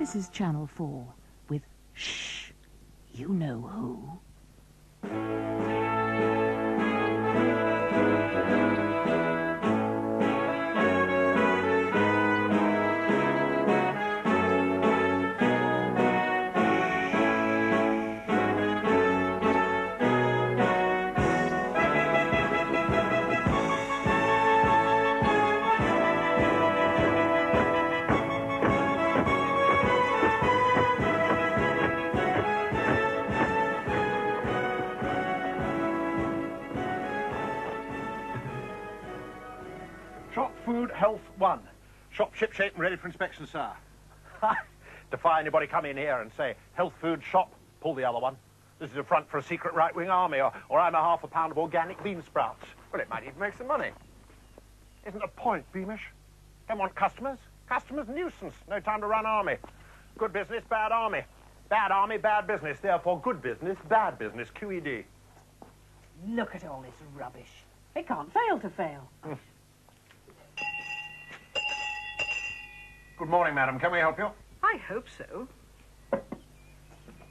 This is Channel 4 with Shh, You Know Who. Shop Food Health 1. Shop shipshape and ready for inspection, sir. Defy anybody come in here and say, health food shop, pull the other one. This is a front for a secret right-wing army, or I'm a half a pound of organic bean sprouts. Well, it might even make some money. Isn't a point, Beamish? Don't want customers. Customers, nuisance. No time to run army. Good business, bad army. Bad army, bad business. Therefore, good business, bad business. QED. Look at all this rubbish. They can't fail to fail. Good morning, madam. Can we help you? I hope so.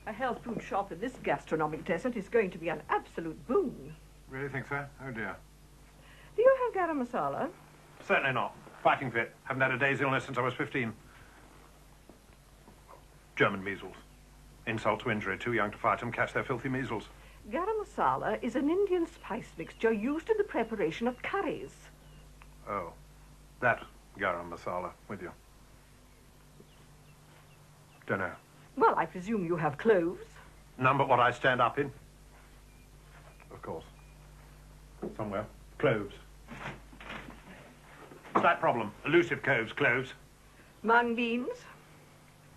A health food shop in this gastronomic desert is going to be an absolute boon. Really think so? Oh, dear. Do you have garam masala? Certainly not. Fighting fit. Haven't had a day's illness since I was 15. German measles. Insult to injury. Too young to fight them. Catch their filthy measles. Garam masala is an Indian spice mixture used in the preparation of curries. Oh. That garam masala. With you. Don't know. Well, I presume you have cloves. None but what I stand up in. Of course. Somewhere. Cloves. Slight problem. Elusive cloves. Mung beans?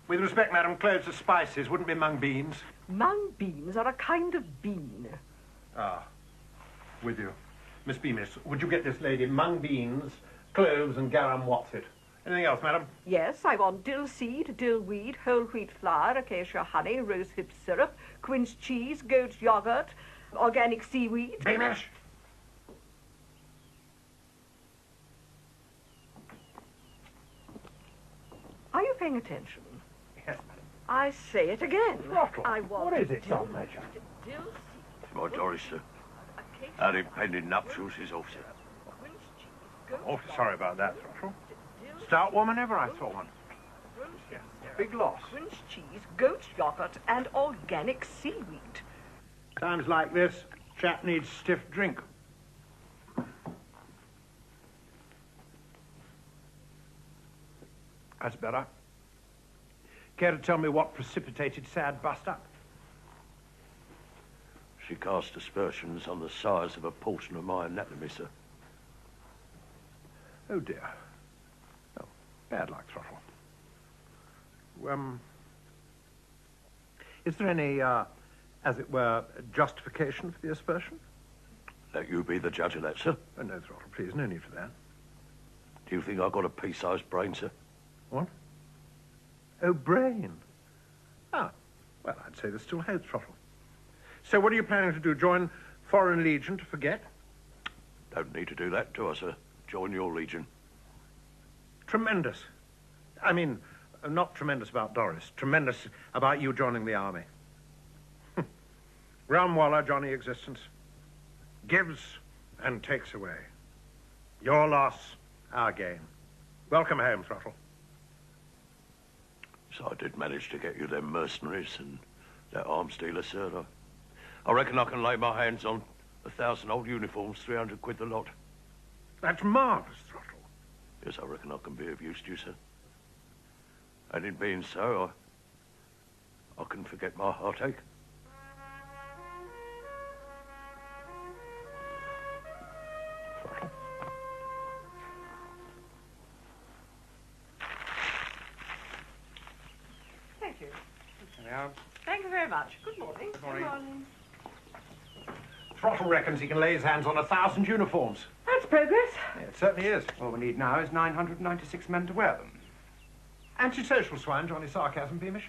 With respect, madam, cloves are spices. Wouldn't be mung beans. Mung beans are a kind of bean. Ah. With you. Miss Beamish, would you get this lady mung beans, cloves and garam what's it? Anything else, madam? Yes, I want dill seed, dill weed, whole wheat flour, acacia honey, rosehip syrup, quince cheese, goat yogurt, organic seaweed. Beamish! Are you paying attention? Yes, madam. I say it again. Throttle. I want What is it, dill, John Major? dill seed, My Doris, sir. acacia Our impending nuptials is off, sir. quince cheese, goat Awfully yogurt, sorry about that, Throttle. dill Stout woman ever I saw one. rosehip syrup, Big loss. quince cheese, goat yogurt, and organic seaweed. Times like this, chap needs stiff drink. That's better. Care to tell me what precipitated sad bust-up? She cast aspersions on the size of a portion of my anatomy, sir. Oh, dear. Oh, bad luck, Throttle. Is there any, as it were, justification for the aspersion? Let you be the judge of that, sir. Oh, no, Throttle, please, no need for that. Do you think I've got a pea-sized brain, sir? What? Oh, brain. Ah, well, I'd say there's still hope, Throttle. So what are you planning to do, join Foreign Legion to forget? Don't need to do that, do I, sir? Join your legion. Tremendous. I mean, not tremendous about Doris. Tremendous about you joining the army. Ramwalla, Johnny existence. Gives and takes away. Your loss, our gain. Welcome home, Throttle. So I did manage to get you them mercenaries and that arms dealer, sir. I reckon I can lay my hands on 1,000 old uniforms, 300 quid the lot. That's marvellous, Throttle. Yes, I reckon I can be of use to you, sir. And in being so, I can forget my heartache. Throttle. Thank you. There we are. Thank you very much. Good morning. Good morning. Throttle reckons he can lay his hands on 1,000 uniforms. That's progress. Yeah, it certainly is. All we need now is 996 men to wear them. Antisocial swine, Johnny Sarcasm, Beamish.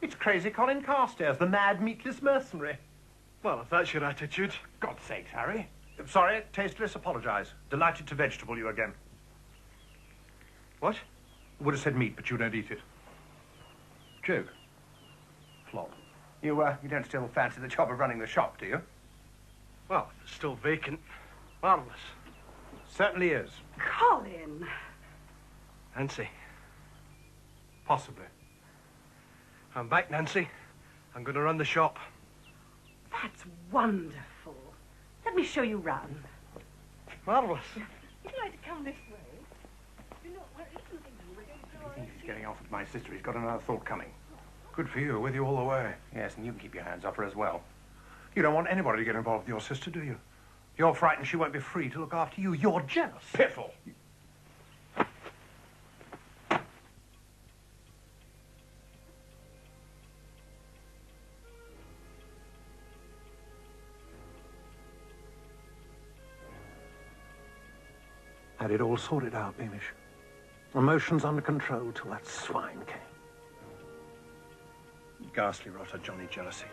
It's crazy Colin Carstairs, the mad, meatless mercenary. Well, if that's your attitude. God's sakes, Harry. Sorry, tasteless, apologise. Delighted to vegetable you again. What? Would have said meat, but you don't eat it. Joke. Flop. You don't still fancy the job of running the shop, do you? Well, if it's still vacant. Marvellous. Certainly is. Colin! Nancy, Possibly. I'm back, Nancy. I'm going to run the shop. That's wonderful. Let me show you round. Marvellous. Would you like to come this way? You know, we're eating He thinks he's getting off with my sister. He's got another thought coming. Good for you. With you all the way. Yes, and you can keep your hands off her as well. You don't want anybody to get involved with your sister, do you? You're frightened she won't be free to look after you. You're jealous. Piffle! Had it all sorted out, Beamish. Emotions under control till that swine came. Ghastly rotter, Johnny jealousy.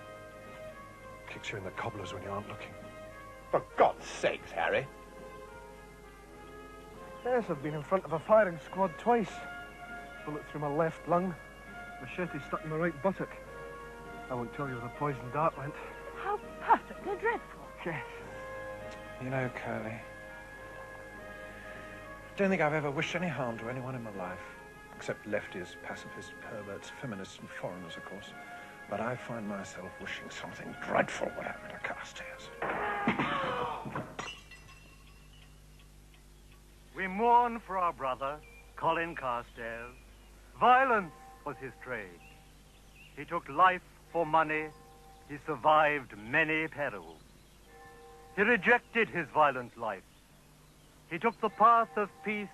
Kicks you in the cobblers when you aren't looking. For God's sakes, Harry. Yes, I've been in front of a firing squad twice. Bullet through my left lung. Machete stuck in my right buttock. I won't tell you where the poison dart went. How perfectly dreadful. Yes. You know, Curly, I don't think I've ever wished any harm to anyone in my life. Except lefties, pacifists, perverts, feminists, and foreigners, of course. But I find myself wishing something dreadful would happen to Carstairs. We mourn for our brother, Colin Carstairs. Violence was his trade. He took life for money. He survived many perils. He rejected his violent life. He took the path of peace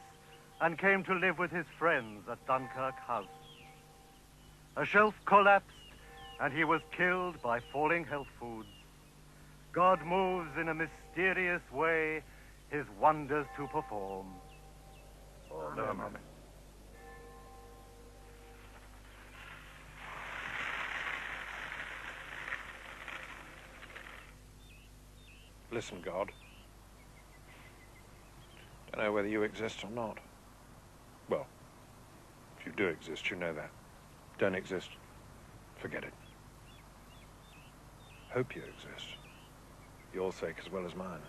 and came to live with his friends at Dunkirk House. A shelf collapsed, and he was killed by falling health foods. God moves in a mysterious way his wonders to perform. Oh, no, Mummy. Listen, God. Don't know whether you exist or not. Well, if you do exist, you know that. Don't exist, forget it. Hope you exist. Your sake as well as mine.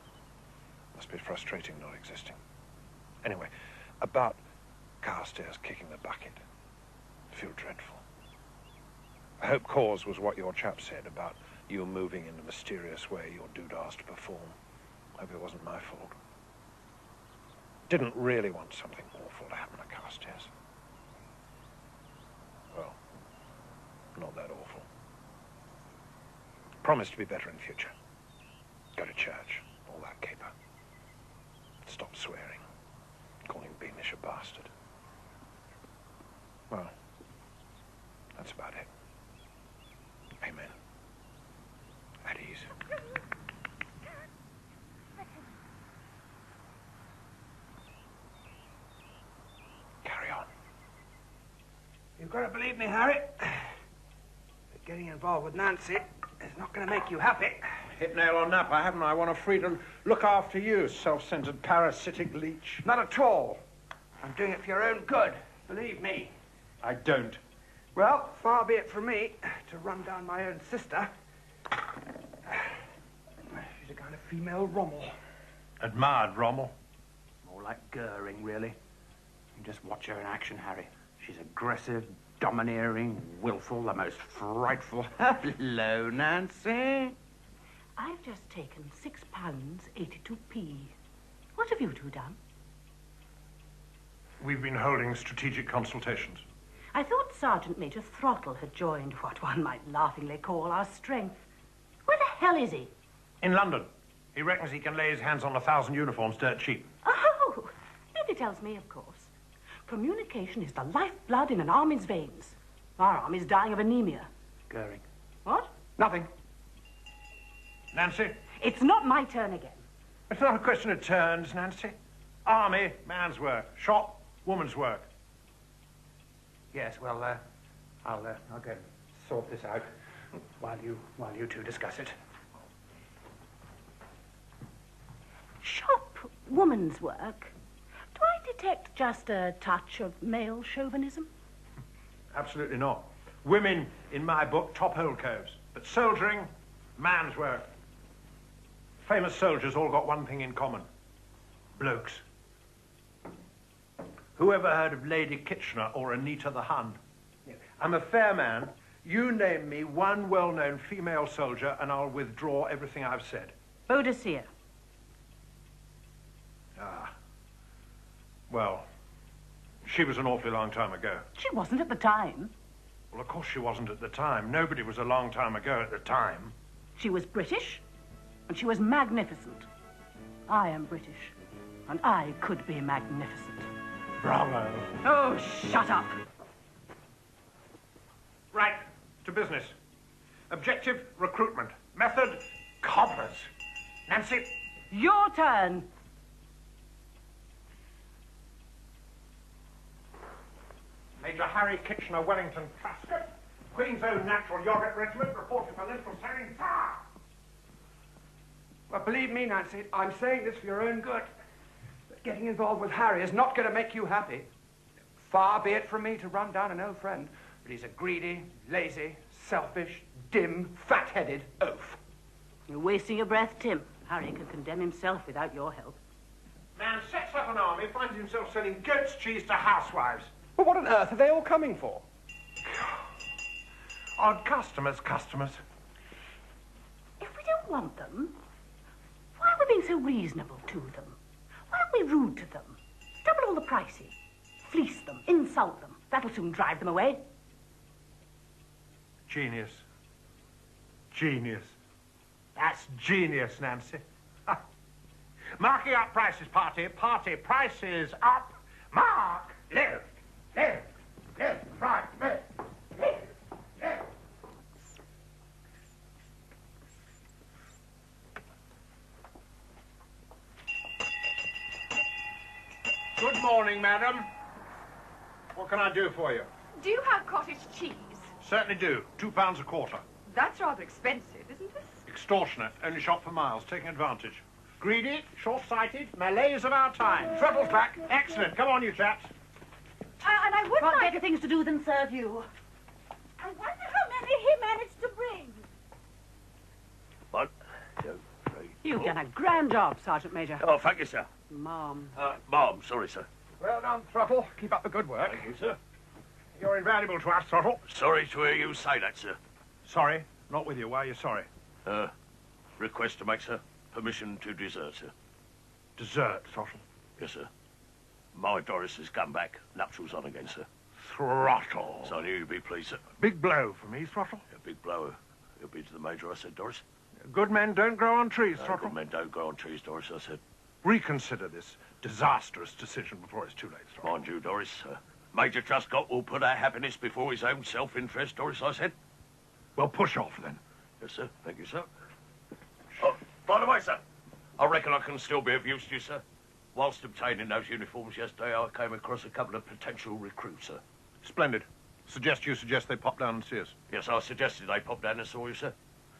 Must be frustrating not existing. Anyway, about Carstairs kicking the bucket. I feel dreadful. I hope cause was what your chap said about you moving in a mysterious way your dude asked to perform. Hope it wasn't my fault. Didn't really want something awful to happen to Carstairs. Well, not that awful. Promise to be better in future. Go to church, all that caper. Stop swearing, calling Beamish a bastard. Well, that's about it. Amen. At ease. Carry on. You've got to believe me, Harry. But getting involved with Nancy is not going to make you happy. Hit nail on Napa, haven't I? I want to free to look after you, self-centered parasitic leech. Not at all. I'm doing it for your own good. Believe me. I don't. Well, far be it from me to run down my own sister. She's a kind of female Rommel. Admired Rommel. More like Goering, really. You just watch her in action, Harry. She's aggressive, domineering, willful, the most frightful. Hello, Nancy. I've just taken £6.82p. What have you two done? We've been holding strategic consultations. I thought Sergeant Major Throttle had joined what one might laughingly call our strength. Where the hell is he? In London. He reckons he can lay his hands on 1,000 uniforms dirt cheap. Oh, nobody tells me, of course. Communication is the lifeblood in an army's veins. Our army's dying of anemia. Goering. What? Nothing. Nancy? It's not my turn again. It's not a question of turns, Nancy. Army, man's work. Shop, woman's work. Yes, well, I'll go and sort this out while you two discuss it. Shop, woman's work? Do I detect just a touch of male chauvinism? Absolutely not. Women, in my book, top hole coves. But soldiering, man's work. Famous soldiers all got one thing in common. Blokes. Whoever heard of Lady Kitchener or Anita the Hun? I'm a fair man. You name me one well-known female soldier and I'll withdraw everything I've said. Boadicea. Ah. Well, she was an awfully long time ago. She wasn't at the time. Well, of course she wasn't at the time. Nobody was a long time ago at the time. She was British, and she was magnificent. I am British, and I could be magnificent. Bravo. Oh, shut up. Right, to business. Objective, recruitment. Method, coppers. Nancy? Your turn. Major Harry Kitchener Wellington Truscott, Queen's Own Natural Yogurt Regiment, reporting for Little Sarin Fire. Well, believe me, Nancy, I'm saying this for your own good. But getting involved with Harry is not going to make you happy. Far be it from me to run down an old friend, but he's a greedy, lazy, selfish, dim, fat-headed oaf. You're wasting your breath, Tim. Harry could condemn himself without your help. Man sets up an army, finds himself selling goat's cheese to housewives. Well, what on earth are they all coming for? Odd customers, customers. If we don't want them, why are we being so reasonable to them? Why aren't we rude to them? Double all the prices. Fleece them, insult them. That'll soon drive them away. Genius. Genius. That's genius, Nancy. Marking up prices, party. Party, prices up. Mark. Left, left, left, right, left, left, left. Good morning, madam. What can I do for you? Do you have cottage cheese? Certainly do. £2 a quarter. That's rather expensive, isn't it? Extortionate. Only shop for miles. Taking advantage. Greedy, short-sighted, Malays of our time. Throttle's back. Excellent. Come on, you chaps. And I would Got like... better things to do than serve you. I wonder how many he managed to bring. 1, 2, 3. You've done a grand job, Sergeant Major. Oh, thank you, sir. Mom. Mom, sorry, sir. Well done, Throttle. Keep up the good work. Thank you, sir. You're invaluable to us, Throttle. Sorry to hear you say that, sir. Sorry. Not with you. Why are you sorry? Request to make, sir. Permission to desert, sir. Desert, Throttle. Yes, sir. My Doris has come back. Nuptials on again, sir. Throttle. So I knew you'd be pleased, sir. Big blow for me, Throttle. A big blow. It'll be to the Major, I said, Doris. Good men don't grow on trees, Throttle. Good men don't grow on trees, Doris, I said. Reconsider this disastrous decision before it's too late, Throttle. Mind you, Doris, Major Truscott will put our happiness before his own self-interest, Doris, I said. Well, push off, then. Yes, sir. Thank you, sir. Oh, by the way, sir, I reckon I can still be of use to you, sir. Whilst obtaining those uniforms yesterday, I came across a couple of potential recruits, sir. Splendid. Suggest they pop down and see us. Yes, I suggested they pop down and saw you, sir.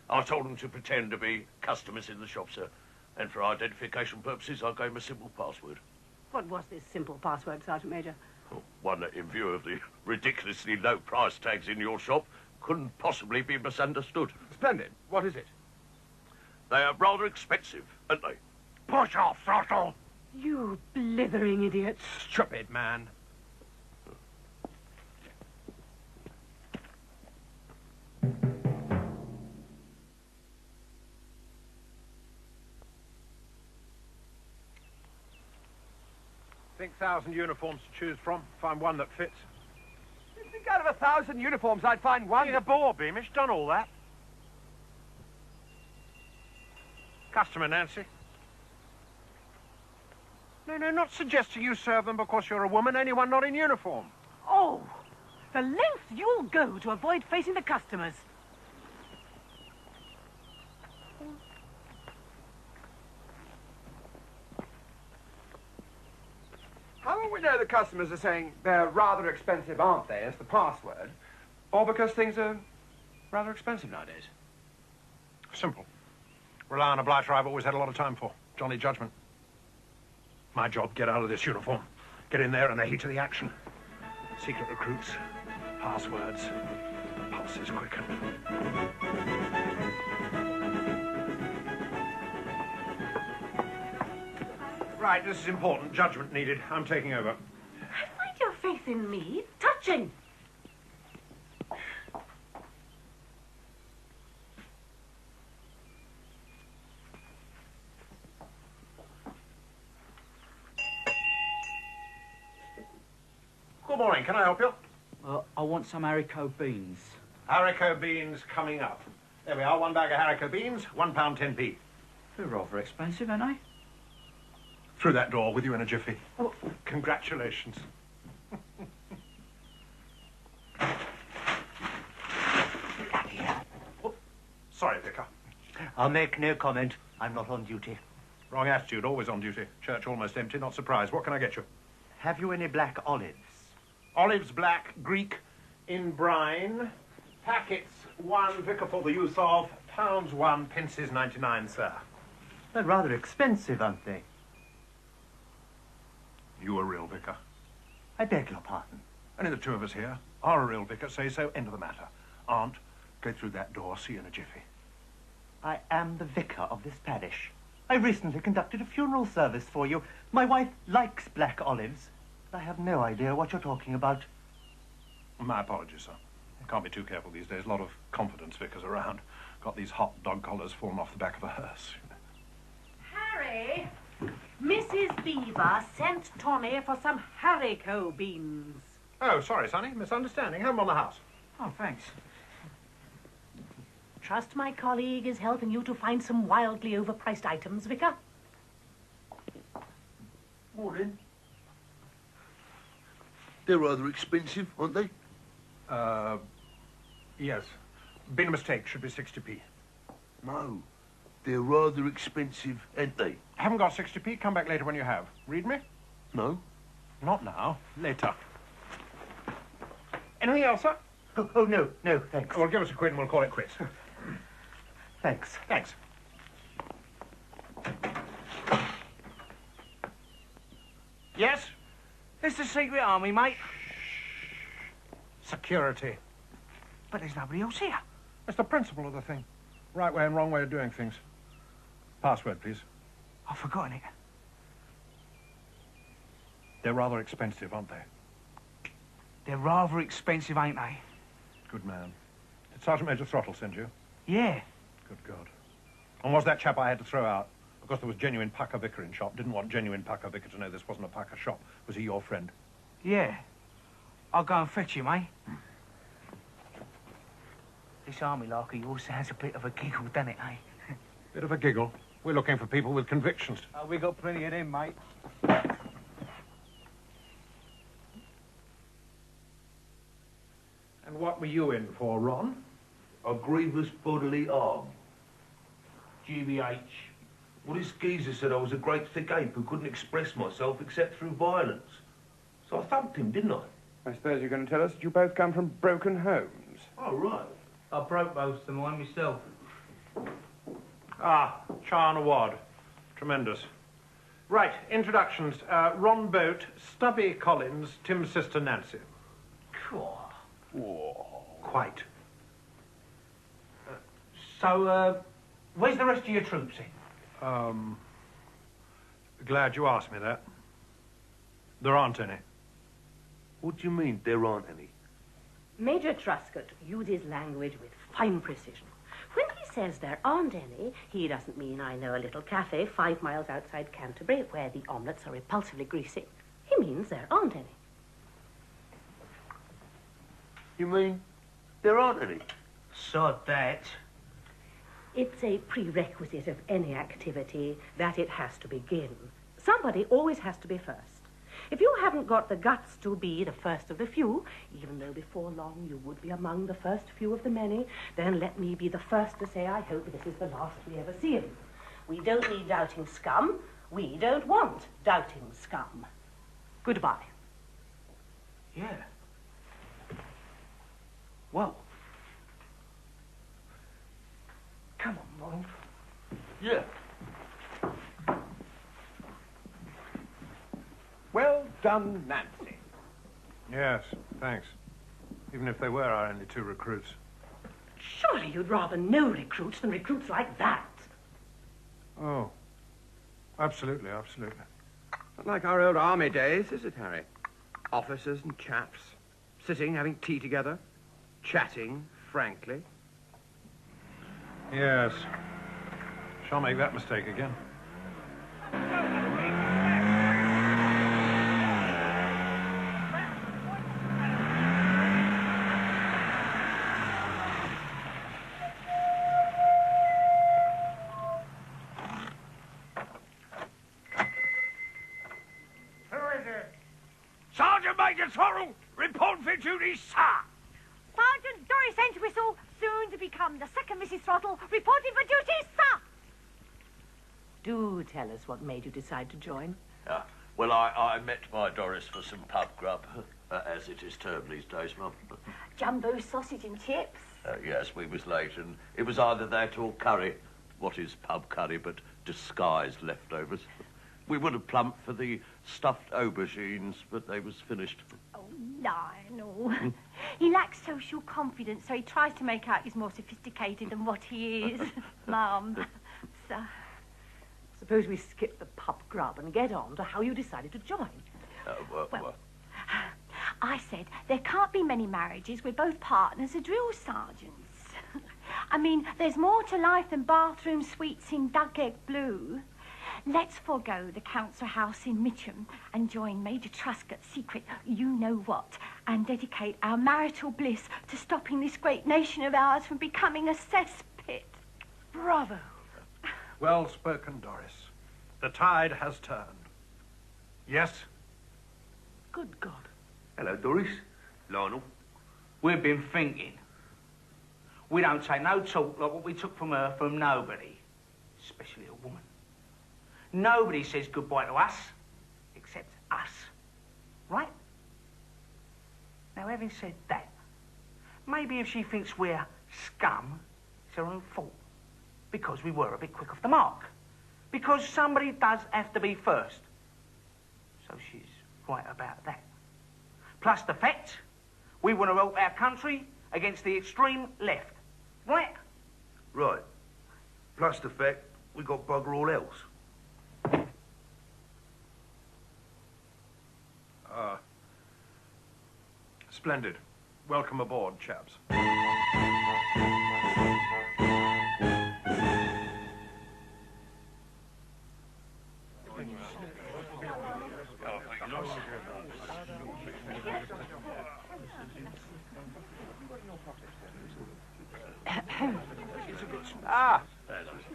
I told them to pretend to be customers in the shop, sir. And for identification purposes, I gave them a simple password. What was this simple password, Sergeant Major? Oh, one that, in view of the ridiculously low price tags in your shop, couldn't possibly be misunderstood. Splendid. What is it? They are rather expensive, aren't they? Push off, Throttle. You blithering idiot. Stupid man. Think 1,000 uniforms to choose from. Find one that fits. You think out of 1,000 uniforms I'd find one? You're a bore, Beamish. Done all that. Customer, Nancy. No, not suggesting you serve them because you're a woman. Anyone not in uniform. Oh, the length you'll go to avoid facing the customers. How will we know the customers are saying they're rather expensive, aren't they, as the password? Or because things are rather expensive nowadays? Simple. Rely on a blighter I've always had a lot of time for. Johnny Judgment. My job, get out of this uniform. Get in there in the heat of the action. Secret recruits, passwords, pulses quicken. Right, this is important. Judgment needed. I'm taking over. I find your faith in me touching. Good morning. Can I help you? I want some haricot beans. Haricot beans coming up. There we are. 1 bag of haricot beans, £1 10p. They're rather expensive, aren't they? Through that door with you in a jiffy. Oh, congratulations. Oh, sorry, Vicar. I'll make no comment. I'm not on duty. Wrong attitude, always on duty. Church almost empty, not surprised. What can I get you? Have you any black olives? Olives black, Greek, in brine. Packets 1, Vicar for the use of. Pounds 1, pences 99, sir. They're rather expensive, aren't they? You a real vicar? I beg your pardon. Only the two of us here are a real vicar, say so, end of the matter. Aren't, go through that door, see you in a jiffy. I am the vicar of this parish. I recently conducted a funeral service for you. My wife likes black olives, but I have no idea what you're talking about. My apologies, sir. Can't be too careful these days. A lot of confidence vicars around. Got these hot dog collars falling off the back of a hearse. Harry, Mrs. Beaver sent Tommy for some haricot beans. Oh, sorry, Sonny. Misunderstanding. Have them on the house. Oh, thanks. Trust my colleague is helping you to find some wildly overpriced items, Vicar. Morning. They're rather expensive, aren't they? Yes. Been a mistake. Should be 60p. No. They're rather expensive, ain't they? Haven't got 60p. Come back later when you have. Read me? No. Not now. Later. Anything else, sir? Oh, no, thanks. Well, give us a quid and we'll call it quits. Thanks. Thanks. Yes? It's the secret army, mate. Security. But there's nobody else here. It's the principle of the thing. Right way and wrong way of doing things. Password, please. I've forgotten it. They're rather expensive, aren't they? They're rather expensive, ain't they? Good man. Did Sergeant Major Throttle send you? Yeah. Good God. And was that chap I had to throw out? Because there was genuine pucker vicar in shop. Didn't want genuine pucker vicar to know this wasn't a pucker shop. Was he your friend? Yeah. I'll go and fetch him, eh? This army lark of yours sounds a bit of a giggle, doesn't it, eh? Bit of a giggle. We're looking for people with convictions. We got plenty of them, mate. And what were you in for, Ron? A grievous bodily harm. GBH. Well, this geezer said I was a great thick ape who couldn't express myself except through violence. So I thumped him, didn't I? I suppose you're going to tell us that you both come from broken homes. Oh, right. I broke both of mine myself. Ah, Charn Award. Tremendous. Right, introductions. Ron Boat, Stubby Collins, Tim's sister Nancy. Cool. Whoa. Quite. So, where's the rest of your troops in? Glad you asked me that. There aren't any. What do you mean, there aren't any? Major Truscott uses language with fine precision. When he says there aren't any, he doesn't mean I know a little cafe 5 miles outside Canterbury where the omelettes are repulsively greasy. He means there aren't any. You mean, there aren't any? Sod that. It's a prerequisite of any activity that it has to begin. Somebody always has to be first. If you haven't got the guts to be the first of the few, even though before long you would be among the first few of the many, then let me be the first to say I hope this is the last we ever see him. We don't need doubting scum. We don't want doubting scum. Goodbye. Yeah. Well. Come on, Ron. Yeah. Well, done Nancy. Yes, thanks. Even if they were our only 2 recruits. Surely you'd rather no recruits than recruits like that. Oh, absolutely, absolutely. Not like our old army days, is it, Harry? Officers and chaps, sitting, having tea together, chatting frankly. Yes. Shan't make that mistake again. Sergeant Major Torrell, report for duty, sir. Sergeant Doris Entwistle, soon to become the second Mrs. Throttle, reporting for duty, sir. Do tell us what made you decide to join. Well, I met my Doris for some pub grub, as it is termed these days, Mum. Jumbo sausage and chips. Yes, we was late, and it was either that or curry. What is pub curry but disguised leftovers? We would have plumped for the stuffed aubergines, but they was finished. Oh, Lionel. He lacks social confidence, so he tries to make out he's more sophisticated than what he is. Mum. So... Suppose we skip the pub grub and get on to how you decided to join. Well, I said there can't be many marriages where both partners are drill sergeants. I mean, there's more to life than bathroom suites in duck egg blue. Let's forego the council house in Mitcham and join Major Truscott's secret you-know-what and dedicate our marital bliss to stopping this great nation of ours from becoming a cesspit. Bravo. Well spoken, Doris. The tide has turned. Yes? Good God. Hello, Doris. Lionel. We've been thinking. We don't take no talk like what we took from her from nobody, especially a woman. Nobody says goodbye to us, except us. Right? Now, having said that, maybe if she thinks we're scum, it's her own fault. Because we were a bit quick off the mark. Because somebody does have to be first. So she's right about that. Plus the fact, we want to help our country against the extreme left. Right? Right. Plus the fact we got bugger all else. Splendid. Welcome aboard, chaps.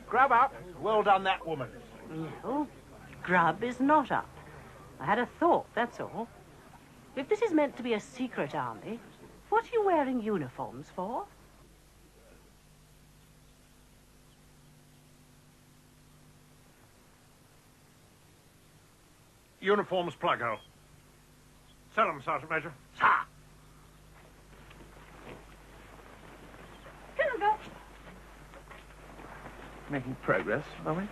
Grab up. Well done, that woman. No, grub is not up. I had a thought, that's all. If this is meant to be a secret army, what are you wearing uniforms for? Uniforms plug hole. Sell 'em, Sergeant Major. Sir! Can I go? Making progress, are we?